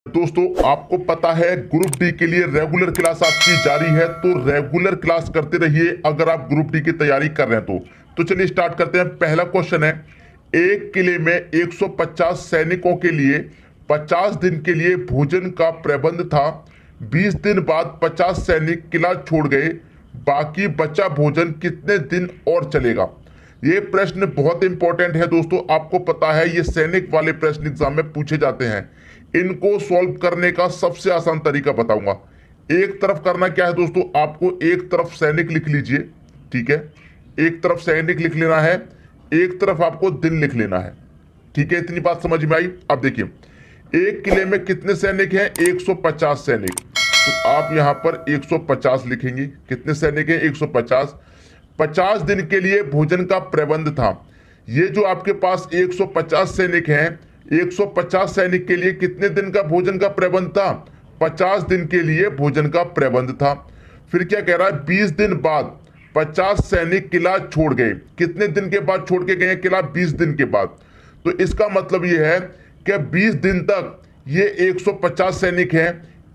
दोस्तों आपको पता है ग्रुप डी के लिए रेगुलर क्लास आपकी जारी है, तो रेगुलर क्लास करते रहिए अगर आप ग्रुप डी की तैयारी कर रहे हैं तो चलिए स्टार्ट करते हैं। पहला क्वेश्चन है, एक किले में 150 सैनिकों के लिए 50 दिन के लिए भोजन का प्रबंध था। 20 दिन बाद 50 सैनिक किला छोड़ गए, बाकी बचा भोजन कितने दिन और चलेगा। ये प्रश्न बहुत इंपॉर्टेंट है दोस्तों, आपको पता है ये सैनिक वाले प्रश्न एग्जाम में पूछे जाते हैं। इनको सॉल्व करने का सबसे आसान तरीका बताऊंगा। एक तरफ करना क्या है दोस्तों, आपको एक तरफ सैनिक लिख लीजिए, ठीक है, एक तरफ सैनिक लिख लेना है, एक तरफ आपको दिन लिख लेना है, ठीक है। इतनी बात समझ में आई। अब देखिए एक किले में कितने सैनिक हैं, 150 सैनिक, तो आप यहां पर 150 लिखेंगे। कितने सैनिक हैं, 150। 50 दिन के लिए भोजन का प्रबंध था। ये जो आपके पास 150 सैनिक हैं, 150 सैनिक के लिए कितने दिन का भोजन का प्रबंध था, 50 दिन के लिए भोजन का प्रबंध था। फिर क्या कह रहा है, 20 दिन बाद 50 सैनिक किला छोड़ गए। कितने दिन के बाद छोड़ के गए किला, 20 दिन के बाद। तो इसका मतलब यह है कि 20 दिन तक ये 150 सैनिक हैं,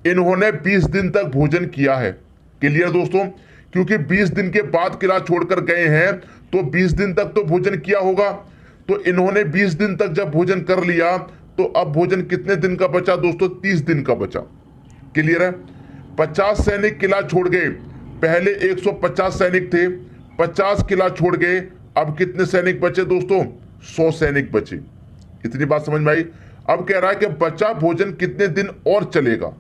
इन्होंने 20 दिन तक भोजन किया है। क्लियर दोस्तों, क्योंकि 20 दिन के बाद किला छोड़कर गए हैं तो 20 दिन तक तो भोजन किया होगा। तो इन्होंने 20 दिन तक जब भोजन कर लिया तो अब भोजन कितने दिन का बचा दोस्तों, 30 दिन का बचा। क्लियर है। 50 सैनिक किला छोड़ गए, पहले 150 सैनिक थे, 50 किला छोड़ गए, अब कितने सैनिक बचे दोस्तों, 100 सैनिक बचे। इतनी बात समझ में आई। अब कह रहा है कि बचा भोजन कितने दिन और चलेगा।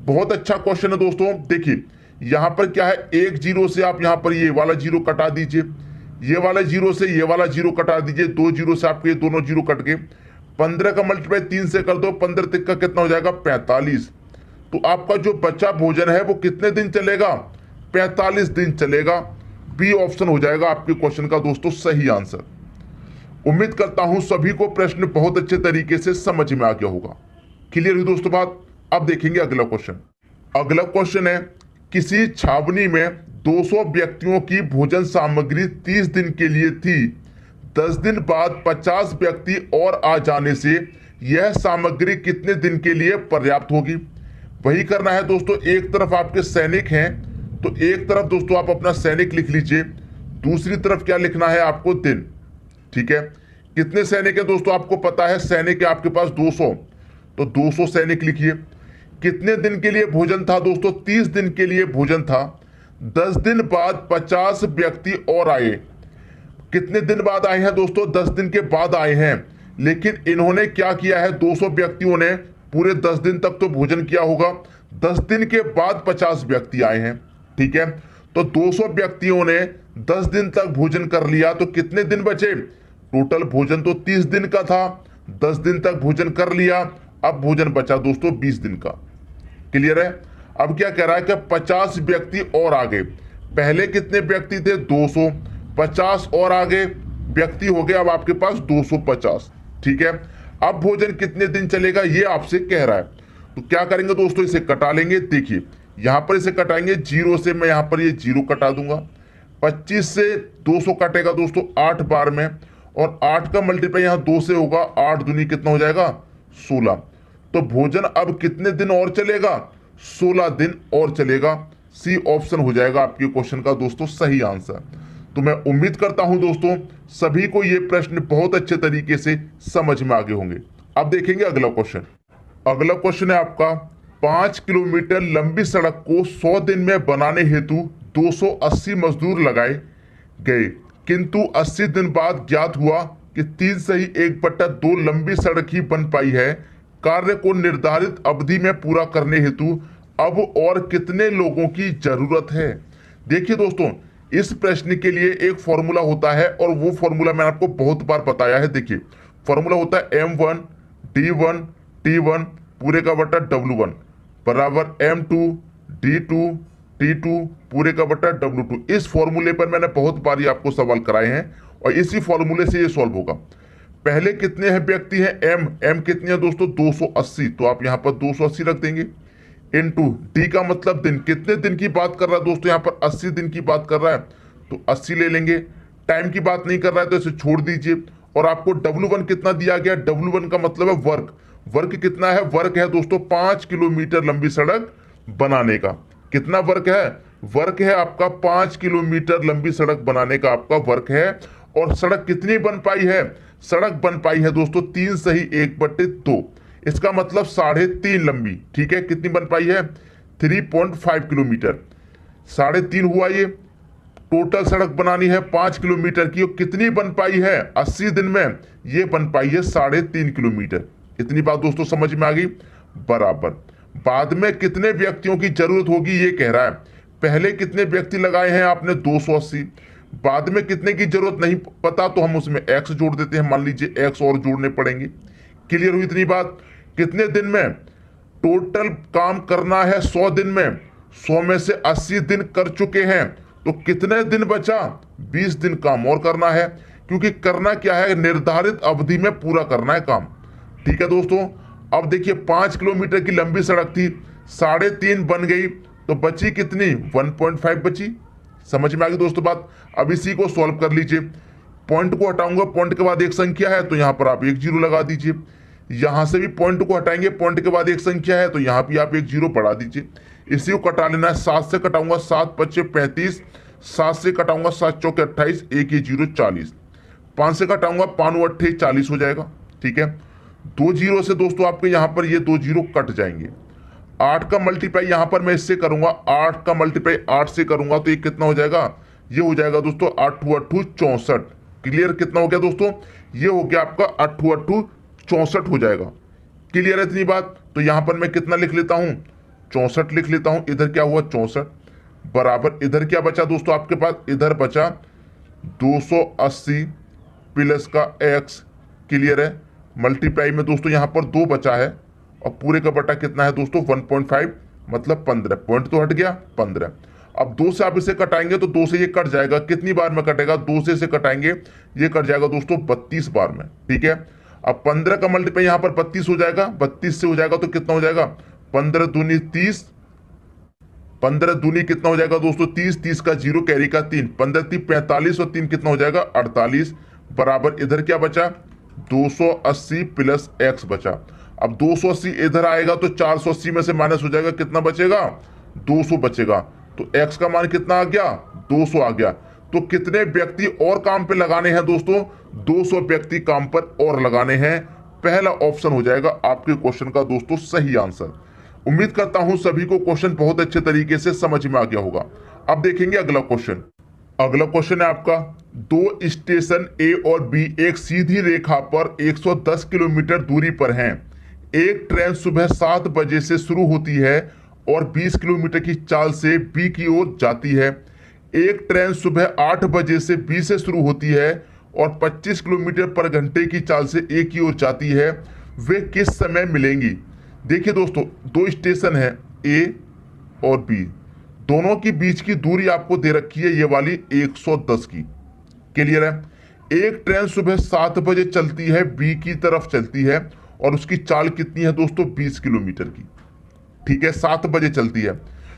बहुत अच्छा क्वेश्चन है दोस्तों। देखिए यहां पर क्या है, एक जीरो से आप यहां पर ये वाला जीरो कटा दीजिए, ये वाला जीरो से ये वाला जीरो कटा दीजिए, 2 जीरो से आपके दोनों जीरो कट गए। 15 का मल्टीप्लाई 3 से कर दो, 15 तक का कितना हो जाएगा, 45। तो आपका जो बचा भोजन है वो कितने दिन चलेगा, 45 दिन चलेगा। बी ऑप्शन हो जाएगा आपके क्वेश्चन का दोस्तों सही आंसर। उम्मीद करता हूं सभी को प्रश्न बहुत अच्छे तरीके से समझ में आ गया होगा। क्लियर हुई दोस्तों बात। अब देखेंगे अगला क्वेश्चन। अगला क्वेश्चन है, किसी छावनी में 200 व्यक्तियों की भोजन सामग्री 30 दिन के लिए थी। 10 दिन बाद 50 व्यक्ति और आ जाने से यह सामग्री कितने दिन के लिए पर्याप्त होगी। वही करना है दोस्तों। एक तरफ आपके सैनिक हैं तो एक तरफ दोस्तों आप अपना सैनिक लिख लीजिए, दूसरी तरफ क्या लिखना है आपको, दिन। ठीक है। कितने सैनिक है दोस्तों, आपको पता है सैनिक है आपके पास 200, तो 200 सैनिक लिखिए। कितने दिन के लिए भोजन था दोस्तों, 30 दिन के लिए भोजन था। 10 दिन बाद 50 व्यक्ति और आए। कितने दिन बाद आए हैं दोस्तों, 10 दिन के बाद आए हैं। लेकिन इन्होंने क्या किया है, 200 व्यक्तियों ने पूरे 10 दिन तक तो भोजन किया होगा, 10 दिन के बाद 50 व्यक्ति आए हैं। ठीक है, तो 200 व्यक्तियों ने 10 दिन तक भोजन कर लिया, तो कितने दिन बचे, टोटल भोजन तो 30 दिन का था, 10 दिन तक भोजन कर लिया, अब भोजन बचा दोस्तों 20 दिन का। क्लियर है। अब क्या कह रहा है कि 50 व्यक्ति और आ गए। पहले कितने व्यक्ति थे, 200, 50 और आगे व्यक्ति हो गए अब आपके पास 250। ठीक है। अब भोजन कितने दिन चलेगा ये आपसे कह रहा है, तो क्या करेंगे दोस्तों, इसे कटा लेंगे। देखिए यहां पर इसे कटाएंगे, जीरो से मैं यहां पर ये जीरो कटा दूंगा। 25 से 200 कटेगा दोस्तों 8 बार में, और 8 का मल्टीप्लाई यहां 2 से होगा, 8 दूनी कितना हो जाएगा, 16। तो भोजन अब कितने दिन और चलेगा, 16 दिन और चलेगा। सी ऑप्शन हो जाएगा आपके क्वेश्चन का दोस्तों सही आंसर। तो मैं उम्मीद करता हूं दोस्तों सभी को ये प्रश्न बहुत अच्छे तरीके से समझ में आ गए होंगे। अब देखेंगे अगला क्वेश्चन। अगला क्वेश्चन है आपका, 5 किलोमीटर लंबी सड़क को 100 दिन में बनाने हेतु 280 मजदूर लगाए गए, किंतु 80 दिन बाद ज्ञात हुआ कि 3 सही 1/2 लंबी सड़क ही बन पाई है। कार्य को निर्धारित अवधि में पूरा करने हेतु अब और कितने लोगों की जरूरत है। देखिए दोस्तों इस प्रश्न के लिए एक फॉर्मूला होता है, और वो फॉर्मूला मैंने आपको बहुत बार बताया है। देखिए फॉर्मूला होता है M1 D1 T1 पूरे का बटा W1 बराबर M2 D2 T2 पूरे का बटा W2। इस फॉर्मूले पर मैंने बहुत बार ही आपको सवाल कराए हैं, और इसी फॉर्मूले से ये सॉल्व होगा। पहले कितने हैं व्यक्ति हैं, M कितने हैं दोस्तों, 280, तो आप यहां पर 280 रख देंगे। इनटू डी का मतलब दिन, कितने दिन की बात कर रहा है दोस्तों, यहां पर 80 दिन की बात कर रहा है, तो 80 ले लेंगे। टाइम की बात नहीं कर रहा है तो इसे छोड़ दीजिए। और आपको W1 कितना दिया गया, W1 का मतलब है वर्क, वर्क कितना है? वर्क है दोस्तों 5 किलोमीटर लंबी सड़क बनाने का। कितना वर्क है? वर्क है आपका 5 किलोमीटर लंबी सड़क बनाने का आपका वर्क है। और सड़क कितनी बन पाई है? सड़क बन पाई है दोस्तों 3 सही 1/2। इसका मतलब 3.5 लंबी। ठीक है, कितनी बन पाई है? 3.5 किलोमीटर। 3.5 हुआ ये। टोटल सड़क बनानी है 5 किलोमीटर की, और कितनी बन पाई है? 80 दिन में ये बन पाई है 3.5 किलोमीटर। इतनी बात दोस्तों समझ में आ गई? बराबर। बाद में कितने व्यक्तियों की जरूरत होगी ये कह रहा है। पहले कितने व्यक्ति लगाए हैं आपने? 280। बाद में कितने की जरूरत नहीं पता, तो हम उसमें एक्स जोड़ देते हैं। मान लीजिए एक्स और जोड़ने पड़ेंगे। क्लियर हुई इतनी बात? कितने दिन में टोटल काम करना है? 100 दिन में। 100 में से 80 दिन कर चुके हैं, तो कितने दिन बचा? 20 दिन काम और करना है, क्योंकि करना क्या है? निर्धारित अवधि में पूरा करना है काम। ठीक है दोस्तों, अब देखिए 5 किलोमीटर की लंबी सड़क थी, 3.5 बन गई, तो बची कितनी? 1.5 बची। समझ में आ गई दोस्तों बात? अब इसी को सॉल्व कर लीजिए। पॉइंट को हटाऊंगा, पॉइंट के बाद एक संख्या है, तो यहां पर आप 1 0 लगा दीजिए। यहां से भी पॉइंट को हटाएंगे, पॉइंट के बाद एक संख्या है, तो यहां भी आप 1 0 बढ़ा दीजिए। इसी को कटा लेना है। 7 से कटाऊंगा 7 5 35, 7 से कटाऊंगा 7 चौके 28, 1 ये 0 40। 5 से कटाऊंगा 5 8 40 हो जाएगा। ठीक है, 2 0 से दोस्तों आपके यहां पर ये 2 0 कट जाएंगे। 8 का मल्टीप्लाई यहां पर मैं इससे करूंगा, 8 का मल्टीप्लाई 8 से करूंगा, तो ये कितना हो जाएगा? ये हो जाएगा दोस्तों 8 8 64। क्लियर? कितना हो गया दोस्तों? ये हो गया आपका 8 8 64 हो जाएगा। क्लियर है इतनी बात? तो यहां पर मैं कितना लिख लेता हूं? 64 लिख लेता हूं। इधर क्या हुआ? 64 बराबर। इधर क्या बचा दोस्तों आपके पास? इधर बचा 280 प्लस का एक्स। क्लियर है? मल्टीप्लाई में दोस्तों यहां पर 2 बचा है, और पूरे का बटा कितना है दोस्तों? 1.5, मतलब 15। पॉइंट तो हट गया 15। अब 2 से आप इसे कटाएंगे तो 2 से ये कट जाएगा। कितनी बार में कटेगा? 2 से इसे कटाएंगे, ये कट जाएगा दोस्तों 32 बार में। ठीक है, अब 15 का मल्टीप्लाई यहां पर 32 हो जाएगा। 32 से हो जाएगा तो कितना हो जाएगा? 15 दूनी 30। 15 दूनी कितना हो जाएगा दोस्तों? 30। 30 का 0 कैरी का 3, 15 3 45, और 3 कितना हो जाएगा? 48 बराबर। इधर क्या बचा? 280 प्लस एक्स बचा। अब 280 इधर आएगा तो 480 में से माइनस हो जाएगा, कितना बचेगा? 200 बचेगा। तो एक्स का मान कितना आ गया? 200 आ गया। तो कितने व्यक्ति और काम पे लगाने हैं दोस्तों? 200 व्यक्ति काम पर और लगाने हैं। पहला ऑप्शन हो जाएगा आपके क्वेश्चन का दोस्तों सही आंसर। उम्मीद करता हूं सभी को क्वेश्चन बहुत अच्छे तरीके से समझ में आ गया होगा। अब देखेंगे अगला क्वेश्चन। अगला क्वेश्चन है आपका, 2 स्टेशन ए और बी एक सीधी रेखा पर 110 किलोमीटर दूरी पर हैं। एक ट्रेन सुबह 7 बजे से शुरू होती है और 20 किलोमीटर की चाल से बी की ओर जाती है। एक ट्रेन सुबह 8 बजे से बी से शुरू होती है और 25 किलोमीटर पर घंटे की चाल से ए की ओर जाती है। वे किस समय मिलेंगी? देखिए दोस्तों, 2 स्टेशन है ए और बी, दोनों के बीच की दूरी आपको दे रखी है ये वाली 110 की। क्लियर है? एक ट्रेन सुबह 7 बजे चलती है, बी की तरफ चलती है, और उसकी चाल कितनी है दोस्तों? 20 किलोमीटर की। ठीक है, 7 बजे चलती है।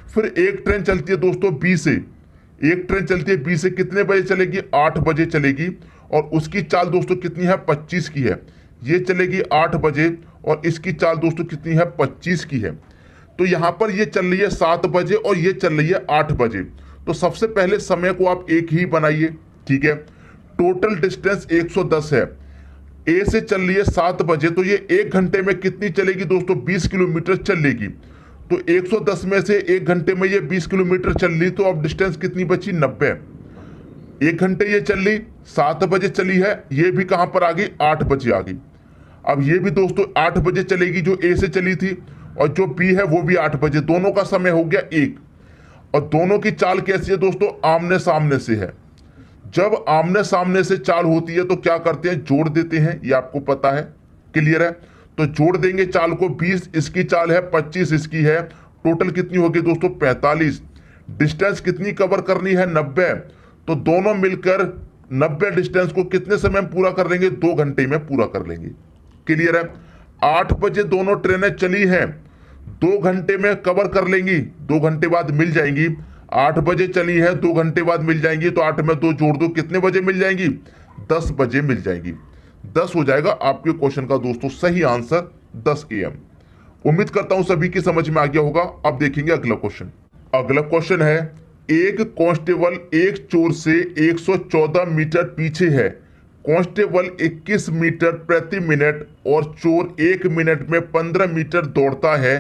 फिर एक ट्रेन चलती है दोस्तों बी से। एक ट्रेन चलती है बी से, कितने बजे चलेगी? 8 बजे चलेगी, और उसकी चाल दोस्तों कितनी है? 25 की है। ये चलेगी 8 बजे, और इसकी चाल दोस्तों कितनी है? 25 की है। तो यहां पर ये चल रही है 7 बजे और ये चल रही है 8 बजे। तो सबसे पहले समय को आप एक ही बनाइए। ठीक है, टोटल डिस्टेंस 110 है। ए से चल रही है 7 बजे, तो ये 1 घंटे में कितनी चलेगी दोस्तों? 20 किलोमीटर चलेगी। तो 110 में से 1 घंटे में ये 20 किलोमीटर चल रही, तो अब डिस्टेंस कितनी बची? 90। 1 घंटे ये चल रही, 7 बजे चली है, ये भी कहां पर आ गई? 8 बजे आ गई। अब ये भी दोस्तों 8 बजे चलेगी जो ए से चली थी, और जो बी है वो भी 8 बजे। दोनों का समय हो गया 1। और दोनों की चाल कैसी है दोस्तों? आमने सामने से है। जब आमने सामने से चाल होती है तो क्या करते हैं? जोड़ देते हैं, ये आपको पता है। क्लियर है? तो जोड़ देंगे चाल को। 20 इसकी चाल है, 25 इसकी है, टोटल कितनी होगी दोस्तों? 45। डिस्टेंस कितनी कवर करनी है? 90। तो दोनों मिलकर 90 डिस्टेंस को कितने समय में पूरा कर लेंगे? 2 घंटे में पूरा कर लेंगे। क्लियर है? 8 बजे दोनों ट्रेनें चली हैं, 2 घंटे में कवर कर लेंगी, 2 घंटे बाद मिल जाएंगी। 8 बजे चली है, 2 घंटे बाद मिल जाएंगी, तो 8 में 2 जोड़ दो, कितने बजे मिल जाएंगी? 10 बजे मिल जाएंगी। 10 हो जाएगा आपके क्वेश्चन का दोस्तों सही आंसर 10 AM। उम्मीद करता हूं सभी की समझ में आ गया होगा। अब देखेंगे अगला क्वेश्चन। अगला क्वेश्चन है, एक कांस्टेबल एक चोर से 114 मीटर पीछे है। कांस्टेबल 21 मीटर प्रति मिनट और चोर 1 मिनट में 15 मीटर दौड़ता है।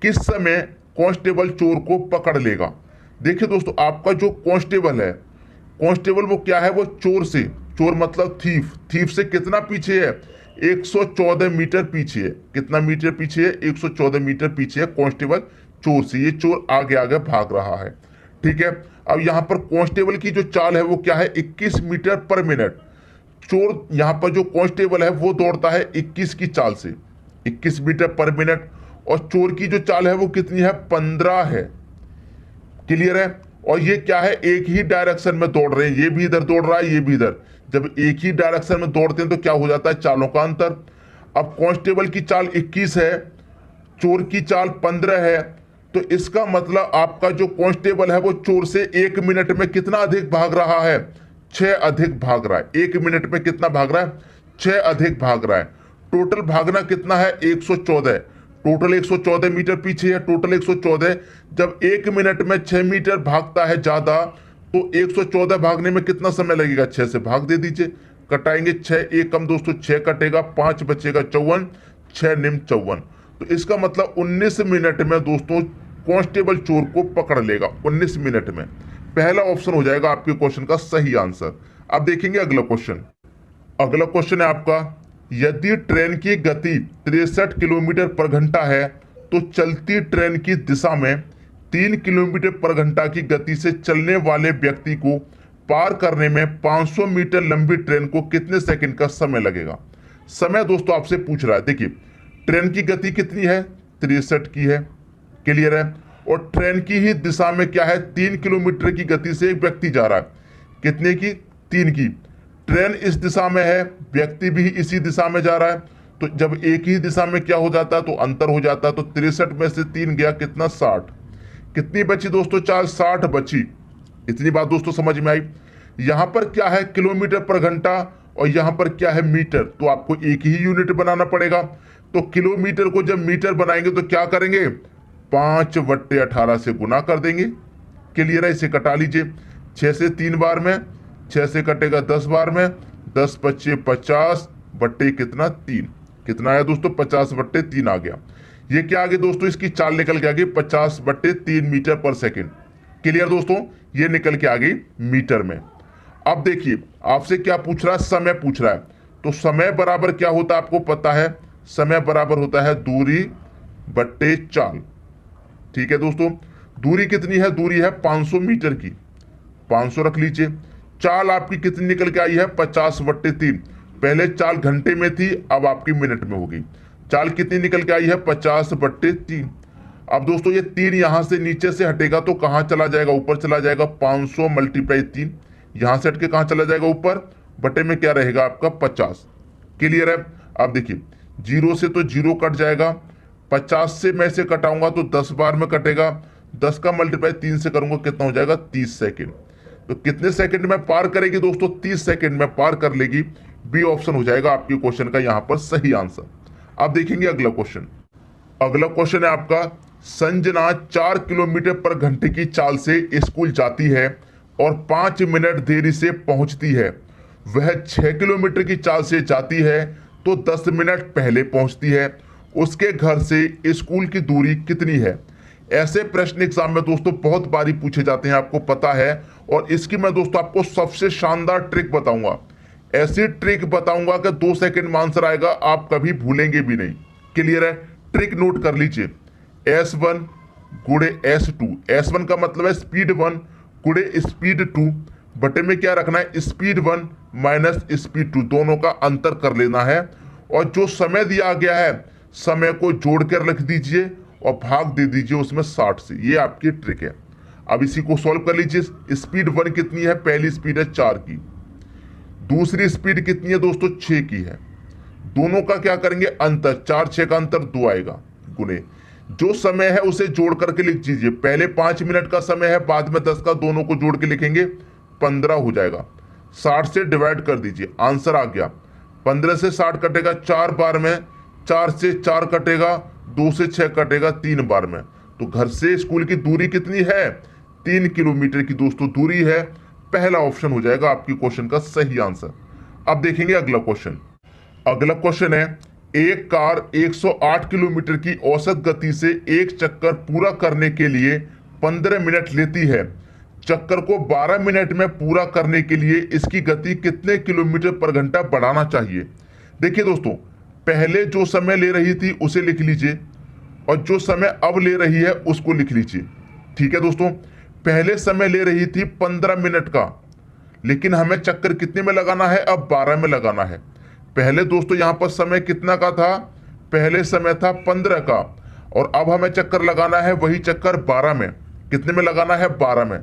किस समय कांस्टेबल चोर को पकड़ लेगा? देखिए दोस्तों, आपका जो कांस्टेबल है, कांस्टेबल वो क्या है, वो चोर से, चोर मतलब थीफ से कितना पीछे है? 114 मीटर पीछे है। कितना मीटर पीछे है? 114 मीटर पीछे है कांस्टेबल चोर से। ये चोर आगे आगे भाग रहा है, ठीक है। अब यहां पर कांस्टेबल की जो चाल है वो क्या है? 21 मीटर पर मिनट। चोर यहां पर जो कांस्टेबल है वो दौड़ता है 21 की चाल से, 21 मीटर पर मिनट, और चोर की जो चाल है वो कितनी है? 15 है। क्लियर है? और ये क्या है? एक ही डायरेक्शन में दौड़ रहे हैं, ये भी इधर दौड़ रहा है, ये भी इधर। जब एक ही डायरेक्शन में दौड़ते हैं तो क्या हो जाता है? चालों का अंतर। अब कांस्टेबल की चाल 21 है, चोर की चाल 15 है, तो इसका मतलब आपका जो कांस्टेबल है वो चोर से 1 मिनट में कितना अधिक भाग रहा है? 6 अधिक भाग रहा है। 1 मिनट में कितना भाग रहा है? 6 अधिक भाग रहा है। टोटल भागना कितना है? 114। टोटल 114 मीटर पीछे है, टोटल 114। जब 1 मिनट में 6 मीटर भागता है ज्यादा, तो 114 भागने में कितना समय लगेगा? 6 से भाग दे दीजिए, कटाएंगे 6 एक कम दोस्तों 6 कटेगा, 5 बचेगा 54, 6 निम 54। तो इसका मतलब 19 मिनट में दोस्तों कांस्टेबल चोर को पकड़ लेगा। 19 मिनट में पहला ऑप्शन हो जाएगा आपके क्वेश्चन का सही आंसर। अब देखेंगे अगला क्वेश्चन। अगला क्वेश्चन है आपका, यदि ट्रेन की गति 63 किलोमीटर पर घंटा है तो चलती ट्रेन की दिशा में 3 किलोमीटर पर घंटा की गति से चलने वाले व्यक्ति को पार करने में 500 मीटर लंबी ट्रेन को कितने सेकंड का समय लगेगा? समय दोस्तों आपसे पूछ रहा है। देखिए, ट्रेन की गति कितनी है? 63 की है। क्लियर है? और ट्रेन की ही दिशा में क्या है? 3 किलोमीटर की गति से एक व्यक्ति जा रहा है। कितने की? 3 की। ट्रेन इस दिशा में है, व्यक्ति भी इसी दिशा में जा रहा है, तो जब एक ही दिशा में क्या हो जाता है? तो अंतर हो जाता है। तो 63 में से 3 गया, कितना? 60। कितनी बची दोस्तों? चाल 60 बची। इतनी बात दोस्तों समझ में आई। यहां पर क्या है? किलोमीटर पर घंटा, और यहां पर क्या है? मीटर। तो आपको एक ही यूनिट बनाना पड़ेगा। तो किलोमीटर को जब मीटर बनाएंगे तो क्या करेंगे? 5/18 से गुना कर देंगे। क्लियर है? इसे कटा लीजिए 6 से 3 बार में, 6 से कटेगा 10 बार में, 10 बच्चे 50 बट्टे कितना? 3। कितना आया दोस्तों? 50/3 आ गया। ये क्या आ गया दोस्तों? इसकी चाल निकल के आ गई 50/3 मीटर पर सेकेंड। क्लियर दोस्तों? ये निकल के आ गई मीटर में। अब देखिए, आपसे क्या पूछ रहा है? समय पूछ रहा है। तो समय बराबर क्या होता है आपको पता है? समय बराबर होता है दूरी बट्टे चाल। ठीक है दोस्तों, दूरी कितनी है? दूरी है 500 मीटर की, 500 रख लीजिए। चाल आपकी कितनी निकल के आई है? 50/3। पहले चाल घंटे में थी, अब आपकी मिनट में होगी। चाल कितनी निकल के आई है? 50/3। अब दोस्तों ये 3 यहां से नीचे से हटेगा तो कहां चला जाएगा? ऊपर चला जाएगा। 500 × 3 यहां से हट के कहां चला जाएगा? ऊपर। बटे में क्या रहेगा आपका? 50। क्लियर है? अब देखिए, 0 से तो 0 कट जाएगा, 50 से मैं से कटाऊंगा तो 10 बार में कटेगा, 10 का मल्टीप्लाई 3 से करूंगा, कितना हो जाएगा? 30 सेकेंड। तो कितने सेकंड में पार करेगी दोस्तों? 30 सेकंड में पार कर लेगी। बी ऑप्शन हो जाएगा आपके क्वेश्चन का यहां पर सही आंसर। अब देखेंगे अगला क्वेश्चन। अगला क्वेश्चन है आपका, संजना 4 किलोमीटर पर घंटे की चाल से स्कूल जाती है और 5 मिनट देरी से पहुंचती है। वह 6 किलोमीटर की चाल से जाती है तो 10 मिनट पहले पहुंचती है। उसके घर से स्कूल की दूरी कितनी है? ऐसे प्रश्न एग्जाम में दोस्तों बहुत बारी पूछे जाते हैं, आपको पता है। और इसकी मैं दोस्तों आपको सबसे शानदार ट्रिक बताऊंगा। ऐसी ट्रिक बताऊंगा कि 2 सेकंड में आंसर आएगा, आप कभी भूलेंगे भी नहीं। क्लियर है? ट्रिक नोट कर लीजिए। S1 गुड़े S2। S1 का मतलब है स्पीड 1 गुड़े स्पीड 2, बटे में क्या रखना है? स्पीड 1 माइनस स्पीड 2, दोनों का अंतर कर लेना है। और जो समय दिया गया है, समय को जोड़कर रख दीजिए और भाग दे दीजिए उसमें 60 से। ये आपकी ट्रिक है। अब इसी को सॉल्व कर लीजिए। स्पीड 1 कितनी है? पहली स्पीड है 4 की, दूसरी स्पीड कितनी है दोस्तों? 6 की है। दोनों का क्या करेंगे? अंतर, 4 6 का अंतर 2 आएगा, गुने जो समय है उसे जोड़ करके लिख दीजिए। पहले 5 मिनट का समय है, बाद में 10 का, दोनों को जोड़ के लिखेंगे 15 हो जाएगा। 60 से डिवाइड कर दीजिए, आंसर आ गया। 15 से 60 कटेगा 4 बार में, 4 से 4 कटेगा, 2 से 6 कटेगा 3 बार में। तो घर से स्कूल की दूरी कितनी है? 3 किलोमीटर की दोस्तों दूरी है। पहला ऑप्शन हो जाएगा आपकी क्वेश्चन का सही आंसर। अब देखेंगे अगला क्वेश्चन। अगला क्वेश्चन है, एक कार 108 किलोमीटर की औसत गति से एक चक्कर पूरा करने के लिए 15 मिनट लेती है। चक्कर को 12 मिनट में पूरा करने के लिए इसकी गति कितने किलोमीटर पर घंटा बढ़ाना चाहिए? देखिए दोस्तों, पहले जो समय ले रही थी उसे लिख लीजिए और जो समय अब ले रही है उसको लिख लीजिए। ठीक है दोस्तों, पहले समय ले रही थी 15 मिनट का, लेकिन हमें चक्कर कितने में लगाना है? अब 12 में लगाना है। पहले दोस्तों यहां पर समय कितना का था? पहले समय था 15 का, और अब हमें चक्कर लगाना है वही चक्कर 12 में। कितने में लगाना है? 12 में।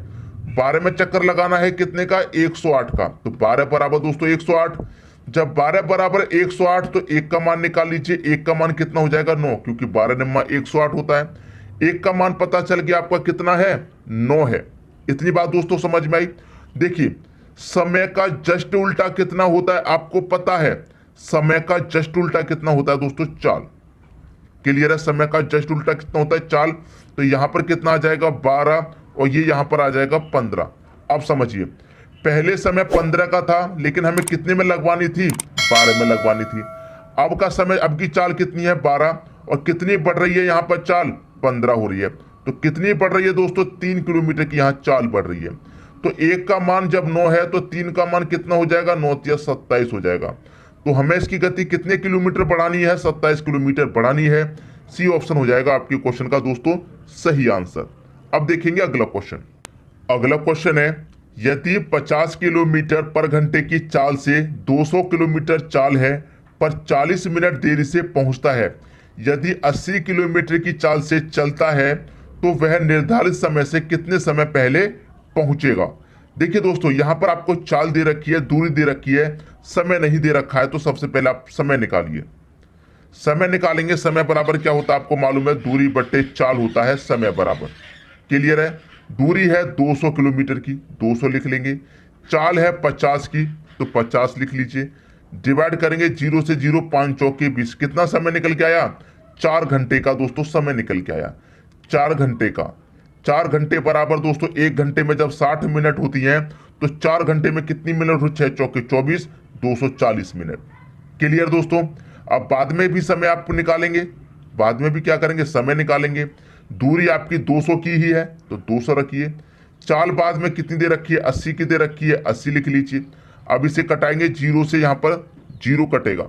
12 में चक्कर लगाना है कितने का? 108 का। तो 12 बराबर दोस्तों 108। जब 12 बराबर 108 तो 1 का मान निकाल लीजिए। 1 का मान कितना हो जाएगा? 9, क्योंकि 12 निम्मा 108 होता है। 1 का मान पता चल गया आपका कितना है? 9 है। इतनी बात दोस्तों समझ में आई। देखिए, समय का जस्ट उल्टा कितना होता है आपको पता है? समय का जस्ट उल्टा कितना होता है दोस्तों? चाल। क्लियर है? समय का जस्ट उल्टा कितना होता है? चाल। तो यहां पर कितना आ जाएगा? 12, और ये यहां पर आ जाएगा 15। अब समझिए, पहले समय 15 का था, लेकिन हमें कितने में लगवानी थी? 12 में लगवानी थी। अब का समय, अब की चाल कितनी है? 12, और कितनी बढ़ रही है यहाँ पर चाल? 15 हो रही है। तो कितनी बढ़ रही है दोस्तों? 3 किलोमीटर की यहाँ चाल बढ़ रही है। तो 1 का मान जब 9 है तो 3 का मान कितना हो जाएगा? 9 या 27 हो जाएगा। तो हमें इसकी गति कितने किलोमीटर बढ़ानी है? 27 किलोमीटर बढ़ानी है। सी ऑप्शन हो जाएगा आपके क्वेश्चन का दोस्तों सही आंसर। अब देखेंगे अगला क्वेश्चन। अगला क्वेश्चन है, यदि 50 किलोमीटर पर घंटे की चाल से 200 किलोमीटर चाल है पर 40 मिनट देरी से पहुंचता है, यदि 80 किलोमीटर की चाल से चलता है तो वह निर्धारित समय से कितने समय पहले पहुंचेगा? देखिए दोस्तों, यहां पर आपको चाल दे रखी है, दूरी दे रखी है, समय नहीं दे रखा है। तो सबसे पहले आप समय निकालिए। समय निकालेंगे, समय बराबर क्या होता है आपको मालूम है? दूरी बट्टे चाल होता है समय बराबर। क्लियर है? दूरी है 200 किलोमीटर की, 200 लिख लेंगे। चाल है 50 की, तो 50 लिख लीजिए। डिवाइड करेंगे 0 से 0, 5 चौके 20। कितना समय निकल के आया? 4 घंटे का दोस्तों समय निकल के आया। 4 घंटे का। 4 घंटे बराबर दोस्तों 1 घंटे में जब 60 मिनट होती हैं तो 4 घंटे में कितनी मिनट? 6 चौके 24, 240 मिनट। क्लियर दोस्तों? अब बाद में भी समय आप निकालेंगे। बाद में भी क्या करेंगे? समय निकालेंगे। दूरी आपकी 200 की ही है तो 200 रखिए। चाल बाद में कितनी दे रखी है? 80 की दे रखी है, 80 लिख लीजिए। अब इसे कटाएंगे 0 से, यहाँ पर 0 कटेगा,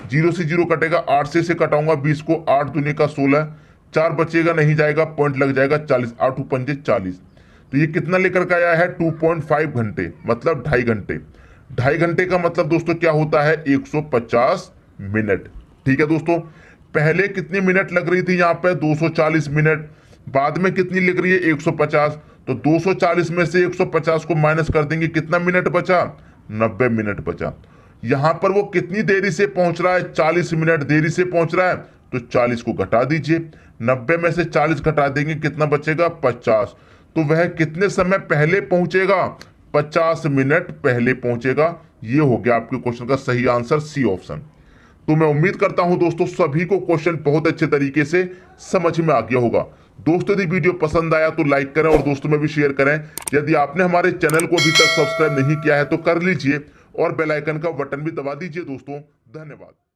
0 से 0 कटेगा। 8 से कटाऊंगा 20 को, 8 दूनी का 16, 4 बचेगा नहीं जाएगा, पॉइंट लग जाएगा 40, 8 पंजे 40। तो ये कितना लेकर के आया है? 2.5 घंटे, मतलब 2.5 घंटे। 2.5 घंटे का मतलब दोस्तों क्या होता है? 150 मिनट। ठीक है दोस्तों, पहले कितनी मिनट लग रही थी यहाँ पे? 240 मिनट। बाद में कितनी लग रही है? 150। तो 240 में से 150 को माइनस कर देंगे, कितना मिनट बचा? 90 मिनट बचा। यहां पर वो कितनी देरी से पहुंच रहा है? 40 मिनट देरी से पहुंच रहा है, तो 40 को घटा दीजिए। 90 में से 40 घटा देंगे, कितना बचेगा? 50। तो वह कितने समय पहले पहुंचेगा? 50 मिनट पहले पहुंचेगा। ये हो गया आपके क्वेश्चन का सही आंसर, सी ऑप्शन। तो मैं उम्मीद करता हूं दोस्तों सभी को क्वेश्चन बहुत अच्छे तरीके से समझ में आ गया होगा। दोस्तों यदि वीडियो पसंद आया तो लाइक करें और दोस्तों में भी शेयर करें। यदि आपने हमारे चैनल को अभी तक सब्सक्राइब नहीं किया है तो कर लीजिए और बेल आइकन का बटन भी दबा दीजिए दोस्तों। धन्यवाद।